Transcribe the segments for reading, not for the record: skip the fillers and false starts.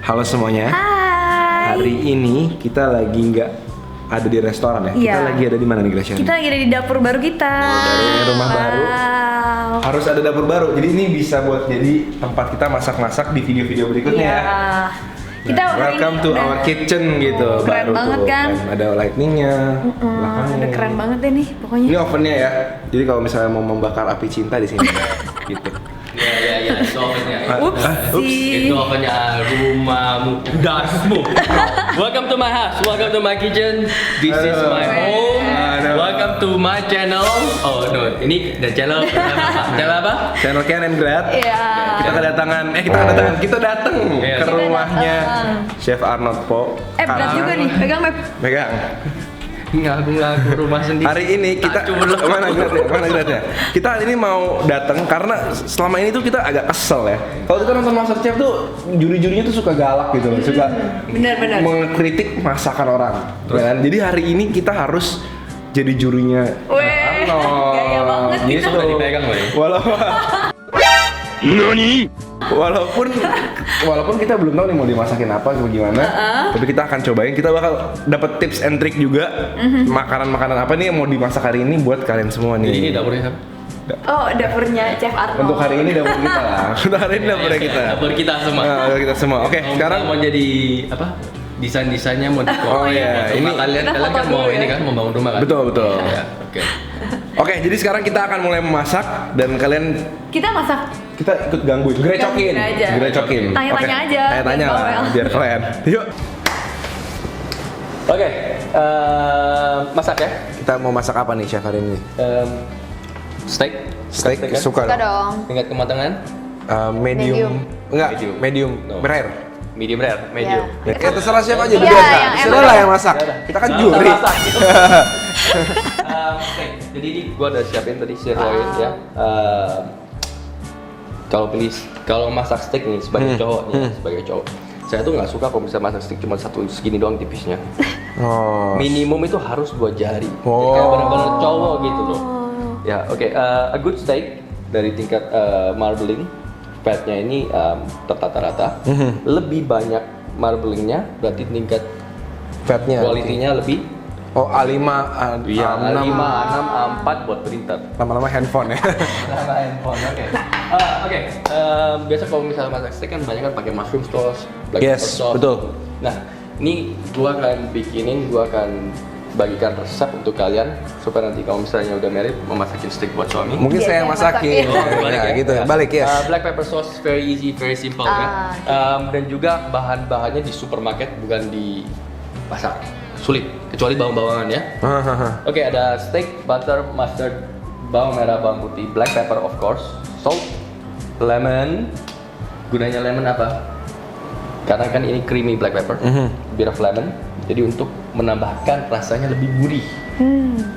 Halo semuanya. Hai. Hari ini kita lagi nggak ada di restoran ya? Iya. Kita lagi ada di mana nih Gracia? Kita lagi ada di dapur baru kita. Dari rumah baru. Harus ada dapur baru. Jadi ini bisa buat jadi tempat kita masak-masak di video-video berikutnya Iya. ya. Kita Nah, welcome to our kitchen gitu. Keren baru banget tuh. kan? Dan ada lightningnya. belakangnya. Udah keren banget deh nih pokoknya. Ini ovennya ya. Jadi kalau misalnya mau membakar api cinta di sini gitu. Ya, itu ovennya. Upsi. Itu ovennya rumahmu, dasmu. Welcome to my house, welcome to my kitchen. This is my home. Welcome to my channel. Oh no, ini the channel apa? Channel Ken and Glad. Iya. Kita datang Iya. ke Kita rumahnya datang. Chef Arnold Po. Berat juga nih, pegang Map. Pegang. Ngaku-ngaku rumah sendiri. Hari ini kita mana Gladnya? Kita hari ini mau datang karena selama ini tuh kita agak kesel ya. Kalau kita nonton MasterChef tuh juri-jurinya tuh suka galak gitu loh, suka Benar-benar. mengkritik masakan orang. Kan? Jadi hari ini kita harus jadi jurinya Weh, gaya banget Ini kita. sudah dipegang, Boy. Walaupun kita belum tahu nih mau dimasakin apa atau gimana, tapi kita akan cobain. Kita bakal dapat tips and trick juga makanan-makanan apa nih yang mau dimasak hari ini buat kalian semua nih. Jadi ini dapurnya kan? Oh, dapurnya Chef Arnold. Untuk hari ini dapur kita lah. Untuk hari ini dapurnya kita. Dapur kita semua. Nah, dapur kita semua. Oke, Kalau sekarang mau jadi apa? Desain-desainnya mau Oh iya, ini ini kalian Kita kan foto mau dulu ini ya. kan mau bangun rumah kan? betul. Ya, oke. Oke, jadi sekarang kita akan mulai memasak dan kalian Kita masak. kita ikut gangguin, grecokin, Gangguin aja. grecokin. Tanya-tanya Oke, aja, Tanya-tanya biar lah, bawel. biar keren. Yuk, Oke, masak ya. kita mau masak apa nih chef hari ini? Steak. Steak, kan? suka Suka dong. dong. Tingkat kematangan Medium. Enggak, medium. No. Rare. medium rare, medium. Iya. Ya, terserah siapa aja, Iya, biasa. yang Terserah enak. lah yang masak. Yaudah. Kita kan Nggak juri. usah masak, gitu. Oke, jadi ini gua udah siapin tadi sirloin ya. Kalau masak steak nih sebagai cowok nih, sebagai cowok, saya tuh nggak suka kalau bisa masak steak cuma satu segini doang tipisnya. Oh. Minimum itu harus 2 jari. Oh. Kayak benar-benar cowok gitu loh. Ya, oke. A good steak dari tingkat marbling, fatnya ini tertata rata. Lebih banyak marblingnya, berarti tingkat Fatnya. kualitinya lebih. Oh, A5, Iya, A6. 5, 6, A4 buat printer. Lama-lama handphone ya. Nama handphone, oke. Oke, biasa kalau misalnya masak steak kan banyak kan pakai mushroom sauce, black Yes, pepper sauce. betul. Nah, ini gua akan bagikan resep untuk kalian supaya nanti kalau misalnya udah married mau masakin steak buat suami. Mungkin Iya, saya yang saya masakin. masakin. Balik Ya, ya? gitu. Ya. Balik, yes. Black pepper sauce very easy, very simple ya. Dan juga bahan-bahannya di supermarket bukan di pasar. Sulit, kecuali bawang-bawangan ya. Oke, ada steak, butter, mustard, bawang merah, bawang putih, black pepper of course, salt, lemon. Gunanya lemon apa? Karena kan ini creamy black pepper, bit of lemon. Jadi untuk menambahkan rasanya lebih gurih.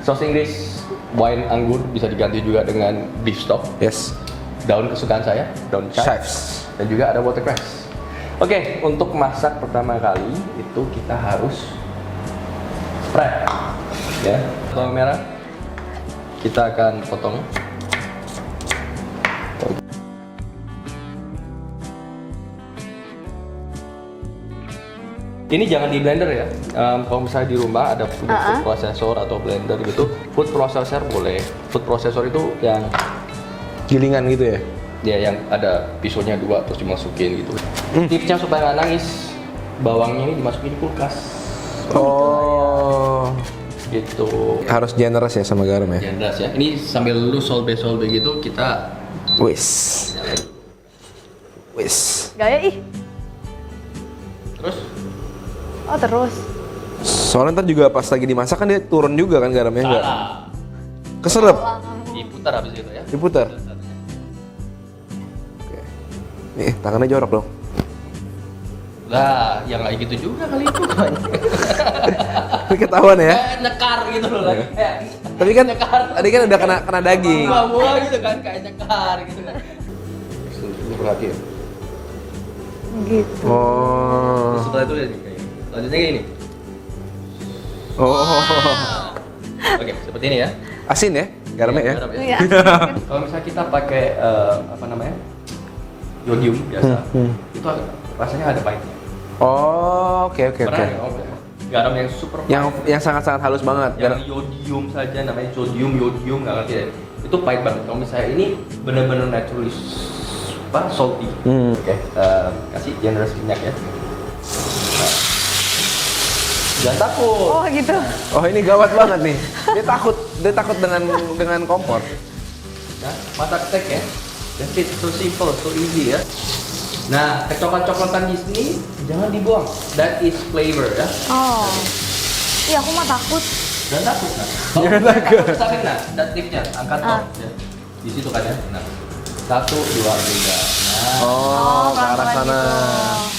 Saus Inggris, wine anggur bisa diganti juga dengan beef stock. Yes. Daun kesukaan saya, daun chives. Chives. Dan juga ada watercress. Oke, untuk masak pertama kali itu kita harus spread ya. Bawang merah kita akan potong. Ini jangan di blender ya. Kalau misalnya di rumah ada punya food processor atau blender gitu, food processor boleh. Food processor itu yang Gilingan gitu ya. yang ada pisaunya 2 terus dimasukin gitu. Tipsnya supaya nggak nangis, bawangnya ini dimasukin di kulkas. Oh. Gitu. Harus generous ya sama garam ya. Jandas ya. Ini sambil lu solbe gitu kita Wis. Gaya ih. terus Oh, terus. Soalnya ntar juga pas lagi dimasak kan dia turun juga kan garamnya enggak. salah Keselep. diputar habis itu ya. Diputar. Oke. Nih, tangannya jorok dong. Lah, yang kayak gitu juga kali itu. Ini ketahuan ya. Kayak nyekar gitu loh lagi. Kayak Tapi kan nyekar. tadi kan udah kena daging. Buah-buah gitu kan kayak nyekar gitu kan. Ini berarti ya. Gitu. Oh. Setelah itu lihat nih kayak gini. Lanjutnya kayak ini. Oh. Oke, seperti ini ya. Asin ya garamnya ya. Garam Iya. Kalau misalnya kita pakai apa namanya? Yodium biasa. Itu rasanya ada pahitnya. Oh, oke. Pernah ya, garam yang super pahit, Yang sangat-sangat halus banget. yang yodium saja, namanya yodium nggak ngerti deh. Itu pahit banget. Kalau misalnya ini benar-benar naturally salty. Oke, kasih generous minyak ya. Nah. Jangan takut. Oh gitu. Oh, ini gawat banget nih. Dia takut dengan kompor. Nah, masak steak ya. That's it, so simple, so easy ya. Nah, coklat-coklatan di sini jangan dibuang. That is flavor ya. Oh. Iya, aku mah takut. Jangan takut nah. Kalau Jangan misalnya takut. takut sakit nah, dat tipnya angkat top ya. Di situ kan ya. Nah. 1, 2, 3. Nah. Oh, ke arah pelan-pelan sana. gitu.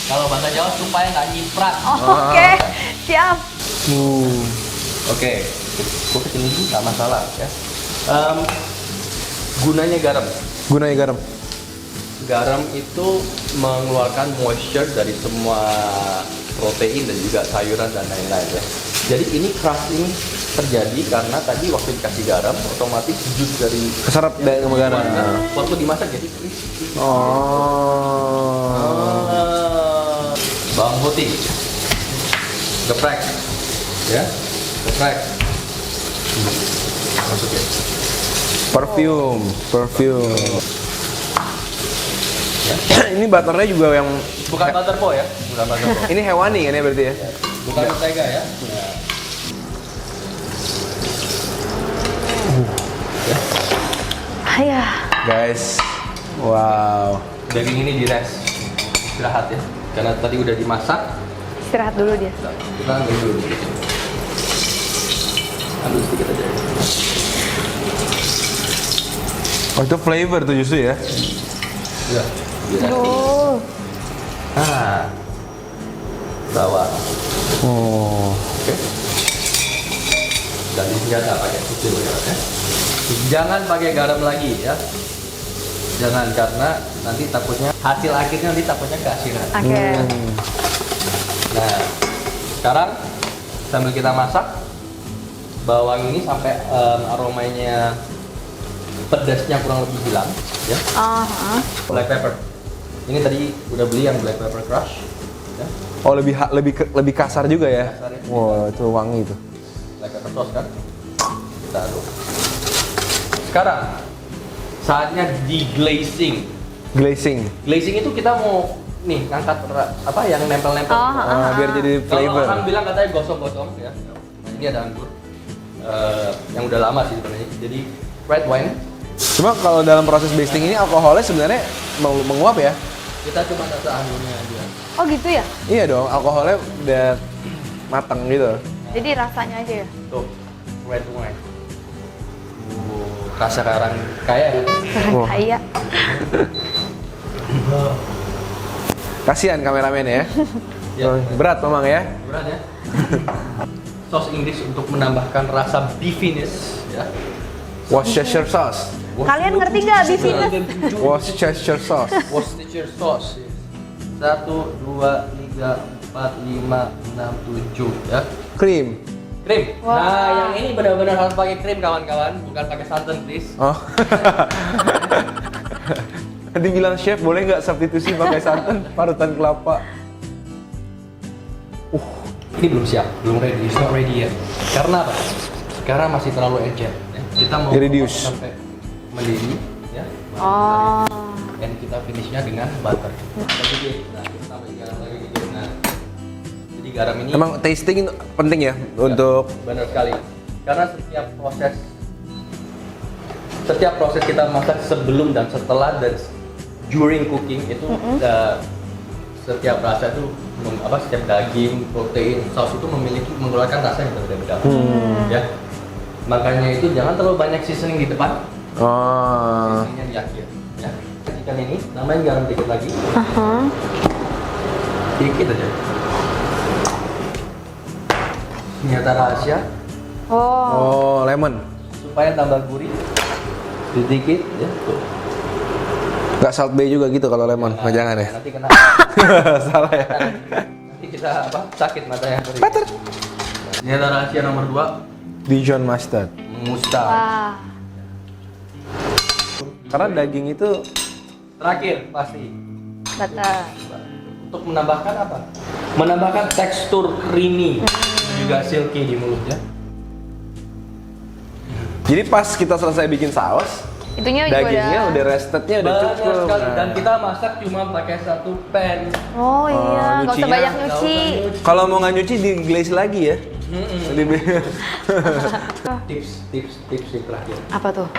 Kalau bahasa Jawa supaya nggak nyiprat. Oh, oke. Siap. Oke, gue kesini dulu nggak masalah ya. Gunanya garam. Garam itu mengeluarkan moisture dari semua protein dan juga sayuran dan lain-lain ya. Jadi ini crush ini terjadi karena tadi waktu dikasih garam otomatis jus dari Keserap dari garam. waktu dimasak jadi crispy. Bawang putih, geprek, ya, geprek. Masuk ya. Perfume. Ya. Ini butternya juga yang Bukan butter po ya, bukan butter po. ini hewani kan ya berarti ya? Bukan mentega ya. Ayah. Guys, wow. Daging ini di rest, istirahat ya. Karena tadi udah dimasak, Istirahat dulu dia. kita ambil dulu. Ambil sedikit aja. Oh, itu flavor tuh justru ya? Ya, di rest. Oh. Nah, bawang. Oh. Oke. Dan senjata pakai kecil ya. Jangan pakai garam lagi ya. Jangan, karena nanti takutnya hasil akhirnya nanti takutnya keasinan. Oke. Nah, sekarang sambil kita masak bawang ini sampai aromanya pedasnya kurang lebih hilang ya. Black pepper. Ini tadi udah beli yang black pepper crush ya. Oh, lebih kasar juga ya? Kasar ya. Wow, itu wangi tuh. Black pepper sauce kan. Kita aduk. Sekarang saatnya di glazing. Glazing itu kita mau nih ngangkat apa yang nempel-nempel. Biar jadi Kalau flavor. orang bilang katanya gosong-gosong ya. Nah, ini ada anggur yang udah lama sih sebenarnya. Jadi red wine. Cuma kalau dalam proses basting ini alkoholnya sebenarnya menguap ya? Kita cuma rasa anggurnya aja. Oh gitu ya? Iya dong, alkoholnya udah matang gitu. Jadi rasanya aja ya? Tuh, red wine. Rasa orang kaya kan? Wah. Kaya. Kasihan kameramennya ya. Ya. Berat memang ya. Berat ya. Sos Inggris untuk menambahkan rasa beefiness ya. Worcestershire sauce. Kalian ngerti nggak beefiness? Worcestershire sauce. Worcestershire sauce. 1, 2, 3, 4, 5, 6, 7 ya. Krim. Krim. Wah. Nah, yang ini benar-benar harus pakai krim kawan-kawan, bukan pakai santan please. Oh. Nanti bilang chef boleh nggak substitusi pakai santan parutan kelapa. Ini belum siap, belum ready, it's not ready yet. Karena apa? Sekarang masih terlalu encer. Ya. Kita mau Reduce. sampai mendidih, ya. Oh. Dan kita finishnya dengan butter. Jadi, nah, kita tambahin garam lagi gitu. Nah, jadi garam ini Emang tasting itu penting ya untuk benar sekali. Karena setiap proses kita masak sebelum dan setelah dan during cooking itu setiap rasa itu setiap daging, protein, saus itu mengeluarkan rasa yang berbeda-beda. Ya. Makanya itu jangan terlalu banyak seasoning di depan. oh. Seasoningnya di akhir, ya. Ikan ini namanya garam dikit lagi. Dikit aja. Senjata rahasia Oh. Oh, lemon. supaya tambah gurih. Sedikit ya. Tuh. Nggak salt bay juga gitu kalau lemon. Nah, Nggak jangan ya. Nanti kena. Salah ya. Nanti kita sakit matanya. Butter. Senjata rahasia nomor 2, Dijon mustard. mustard. Wah. Karena daging itu Terakhir pasti Butter. untuk menambahkan apa? Menambahkan tekstur creamy, juga silky di mulut ya. Jadi pas kita selesai bikin saus, Itunya juga dagingnya udah roastednya udah Banyak cukup. sekali. Dan Nah. kita masak cuma pakai satu pan. Oh iya, nggak usah nyucinya banyak Nggak nyuci. usah nyuci. Kalau mau nggak nyuci di glaze lagi ya. Tips yang terakhir. Apa tuh?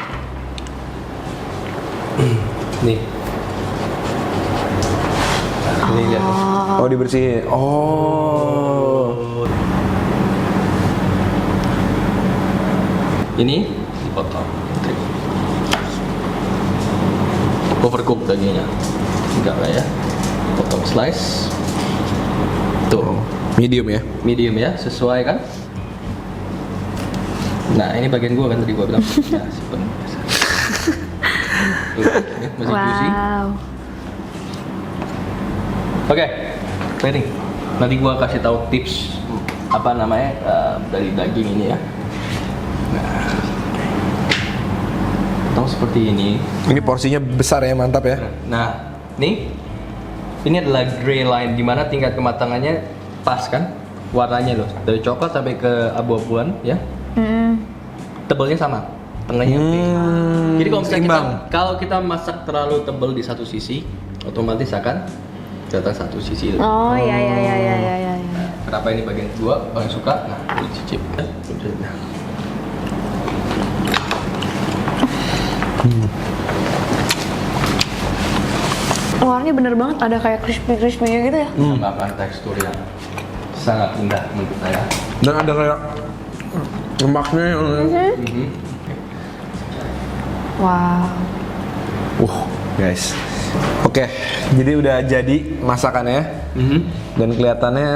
Nih. Nah, ini lihat. Oh dibersihin. Oh. Ini dipotong. Overcook dagingnya. Enggak lah ya. Potong slice. Tuh. Medium ya. Medium ya, sesuai kan? Nah, ini bagian gua kan tadi gua bilang. Nah, simpen. Tuh, ini masih juicy. Wow. Oke, ready. Nanti gua kasih tahu tips apa namanya dari daging ini ya. Nah, potong seperti ini. Ini porsinya besar ya, mantap ya. Nah, nih ini adalah gray line di mana tingkat kematangannya pas kan warnanya loh dari coklat sampai ke abu-abuan ya. Tebelnya sama, tengahnya pink. Jadi kalau misalnya Seimbang. kalau kita masak terlalu tebel di satu sisi, otomatis akan datang satu sisi. Oh iya. Nah, kenapa ini bagian gua paling suka? Nah, boleh cicip. Nah. Warnanya bener banget, ada kayak crispy-crispy gitu ya. Menambahkan tekstur yang sangat indah menurut saya. Dan ada kayak lemaknya yang Wow. guys. Oke, jadi udah jadi masakannya dan kelihatannya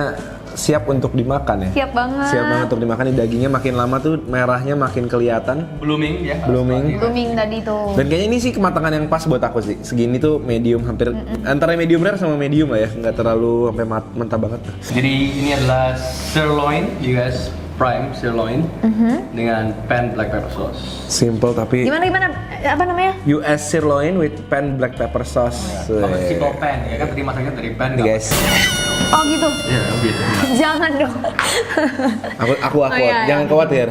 siap untuk dimakan ya. Siap banget. Siap banget untuk dimakan. Nih dagingnya makin lama tuh merahnya makin kelihatan. Blooming ya. Blooming. Blooming tadi tuh. Dan kayaknya ini sih kematangan yang pas buat aku sih. Segini tuh medium, hampir antara medium rare sama medium lah ya. Nggak terlalu sampai mentah banget. Jadi ini adalah sirloin, you guys, prime sirloin dengan pan black pepper sauce. Simple tapi Gimana? Apa namanya? US sirloin with pan black pepper sauce. Kalau simple pan ya kan tadi masaknya dari pan. Nih guys, Oh gitu. Ya gitu. Jangan dong. aku Oh, iya, jangan iya. khawatir.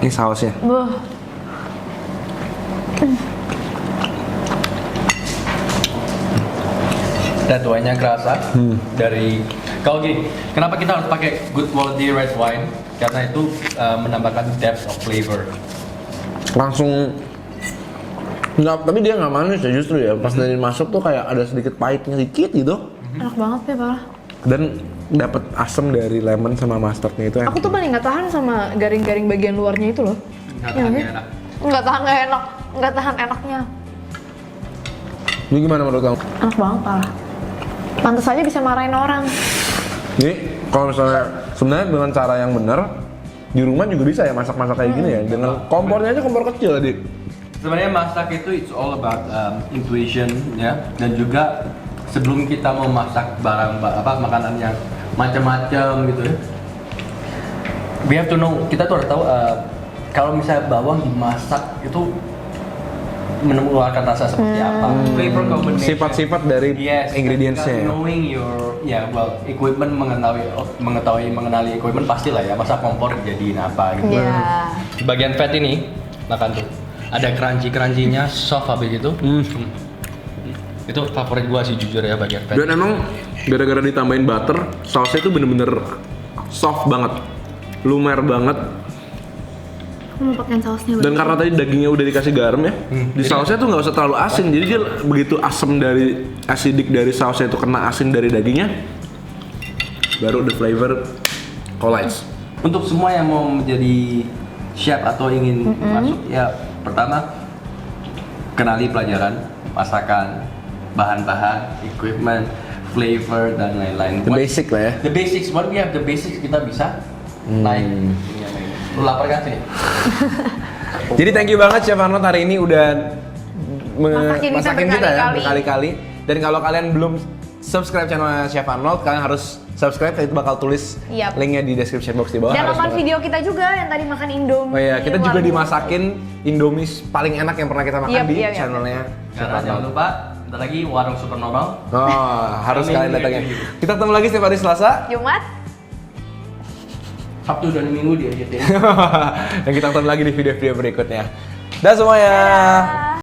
Ini sausnya. Buh. Dan tuanya kerasa dari kalau gini, kenapa kita harus pakai good quality red wine? Karena itu menambahkan depth of flavor. Langsung nggak, tapi dia nggak manis ya justru ya. Pas dari masuk tuh kayak ada sedikit pahitnya dikit gitu. Enak banget ya, Pak. Dan dapat asam dari lemon sama mustardnya itu. Aku tuh paling nggak tahan sama garing-garing bagian luarnya itu loh. Nggak Iya, tahan kan? enak. Nggak tahan enaknya. Ini gimana menurut kamu? Enak banget, Pak. Pantes aja bisa marahin orang. Ini kalau misalnya sebenarnya dengan cara yang benar di rumah juga bisa ya masak-masak kayak gini ya. Dengan kompornya aja kompor kecil tadi. Sebenarnya masak itu it's all about intuition ya, dan juga sebelum kita mau masak barang makanan yang macam-macam gitu ya, we have to know, kita tuh harus tahu kalau misalnya bawang dimasak itu mengeluarkan rasa seperti apa, flavor combination, Sifat-sifat dari ingredients-nya ya. knowing your equipment, mengenali equipment pastilah ya, masa kompor jadiin apa gitu. Iya. Di bagian fat ini makan tuh ada crunchy-crunchy-nya, soft habis itu. Itu favorit gua sih jujur ya bagian fat. Dan emang gara-gara ditambahin butter, sausnya itu bener-bener soft banget, lumer banget. Aku mau pakein sausnya. Dan karena tadi dagingnya udah dikasih garam ya, di sausnya tuh nggak usah terlalu asin. Jadi dia begitu asam dari acidic dari sausnya itu kena asin dari dagingnya, baru the flavor collides. Untuk semua yang mau menjadi chef atau ingin masuk ya, pertama kenali pelajaran masakan, bahan-bahan, equipment, flavor dan lain-lain. The basic lah ya. The basics, when we have the basics kita bisa naik. Lu lapar kan sih? Jadi thank you banget Chef Arnold hari ini udah Masakin kita ya berkali-kali. berkali-kali. Dan kalau kalian belum subscribe channel Chef Arnold, kalian harus subscribe. Itu bakal tulis Yap. linknya di description box di bawah. Dan Harus nonton banget. video kita juga yang tadi makan Indomie. Oh iya, kita Luar juga biasa. dimasakin Indomie paling enak yang pernah kita makan Yap, di yap, yap. channelnya Chef Karena jangan Arnold. lupa Bentar lagi warung super normal. Oh, harus Kami kalian datangin. review. Kita ketemu lagi setiap hari Selasa. Jumat. Sabtu dan Minggu dia editin. Dan kita ketemu lagi di video-video berikutnya. Dah semuanya. Dadah.